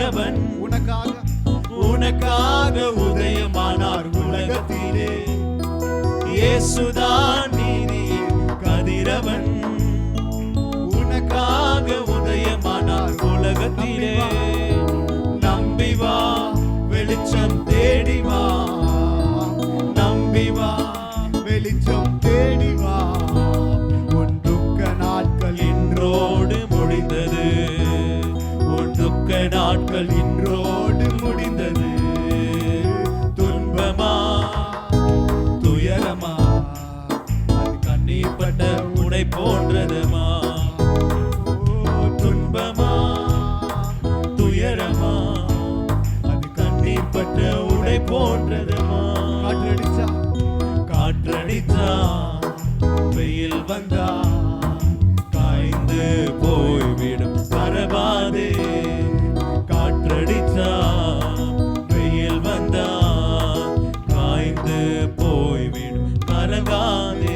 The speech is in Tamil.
கதிரவன் உனக்காக உதயமானார் உலகத்திலே. இயேசுதான் நீதியின் கதிரவன் உனக்காக உதயமானார் உலகத்திலே. நம்பி வா, வெளிச்சம் தேடி வா, நம்பி வா, வெளிச்சம் தேடி வா. உன் துக்க நாட்கள் இன்றோடு முடிந்தது, உன் துக்க நாட்கள் இன்றோடு முடிந்தது. துன்பமா துயரமா அது கண்ணீர் பட்ட உடை போன்றதுமா. துன்பமா துயரமா அது கண்ணீர் பட்ட உடை போன்றதுமா. காற்றடிச்சா வெயில் வந்தா காய்ந்து போய்விடும் பரவாதே. காற்றடிச்சா வெயில் வந்தா காய்ந்து போய்விடும் கலங்காதே.